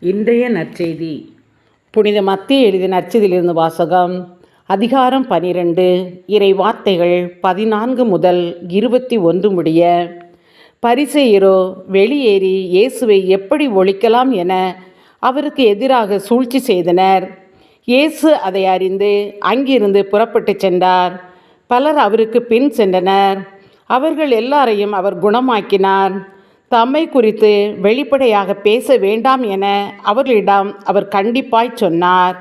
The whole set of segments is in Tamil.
இன்றைய நற்செய்தி புனித மத்தேயு எழுதிய நற்செய்தியிலிருந்து வாசகம். அதிகாரம் 12, இறை வார்த்தைகள் 14 முதல் 21 முடிய. பரிசேயரோ வெளியேறி இயேசுவை எப்படி ஒழிக்கலாம் என அவருக்கு எதிராக சூழ்ச்சி செய்தனர். இயேசு அதை அறிந்து அங்கிருந்து புறப்பட்டு சென்றார். பலர் அவருக்கு பின் சென்றனர். அவர்கள் எல்லாரையும் அவர் குணமாக்கினார். தம்மை குறித்து வெளிப்படையாக பேச வேண்டாம் என அவர்களிடம் அவர் கண்டிப்பாய் சொன்னார்.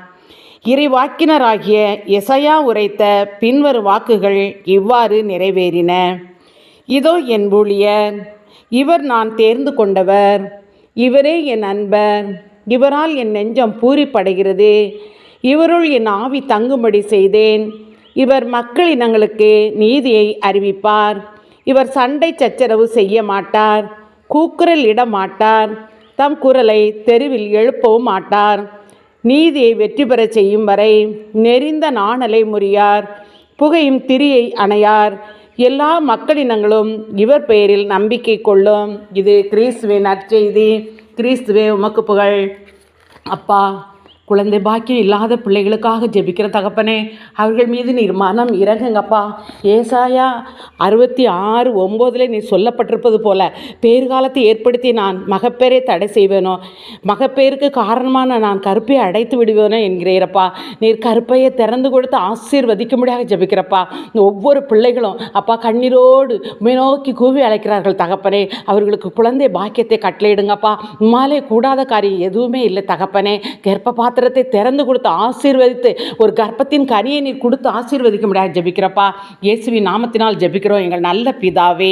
இறைவாக்கினராகிய எசையா உரைத்த பின்வரும் வாக்குகள் இவ்வாறு நிறைவேறின. இதோ என் ஊழியர், இவர் நான் தேர்ந்து கொண்டவர், இவரே என் அன்பர், இவரால் என் நெஞ்சம் பூரிப்படைகிறது, இவருள் என் ஆவி தங்கும்படி செய்தேன். இவர் மக்கள் இனங்களுக்கு நீதியை அறிவிப்பார். இவர் சண்டை சச்சரவு செய்ய மாட்டார், கூக்குரல் இட மாட்டார், தம் குரலை தெருவில் எழுப்பவும் மாட்டார். நீதியை வெற்றி பெற செய்யும் வரை நெறிந்த நாணலை முறியார், புகையும் திரியை அணையார். எல்லா மக்களினங்களும் இவர் பெயரில் நம்பிக்கை கொள்ளும். இது கிறிஸ்துவின் நற்செய்தி. கிறிஸ்துவே உமக்கு புகழ். அப்பா, குழந்தை பாக்கியம் இல்லாத பிள்ளைகளுக்காக ஜெபிக்கிற தகப்பனே, அவர்கள் மீது நீர் மனம் இறங்குங்கப்பா. ஏசாயா 66:9 நீர் சொல்லப்பட்டிருப்பது போல பேர்காலத்தை ஏற்படுத்தி நான் மகப்பேரை தடை செய்வேனோ, மகப்பேருக்கு காரணமான நான் கருப்பையை அடைத்து விடுவேனோ என்கிறீரப்பா. நீர் கருப்பையை திறந்து கொடுத்து ஆசீர்வதிக்கும்படியாக ஜெபிக்கிறப்பா. ஒவ்வொரு பிள்ளைகளும் அப்பா கண்ணீரோடு நோக்கி கூவி அழைக்கிறார்கள் தகப்பனே. அவர்களுக்கு குழந்தை பாக்கியத்தை கட்டளையிடுங்கப்பா. உம்மாலே கூடாத காரியம் எதுவுமே இல்லை தகப்பனே. கர்ப்ப பாத்திரத்தை திறந்து கொடுத்து ஆசீர்வதித்து ஒரு கர்ப்பத்தின் கனியை நீர் கொடுத்து ஆசீர்வதிக்க முடியாது ஜெபிக்கிறப்பா. இயேசுவின் நாமத்தினால் ஜெபிக்கிறோம் எங்கள் நல்ல பிதாவே.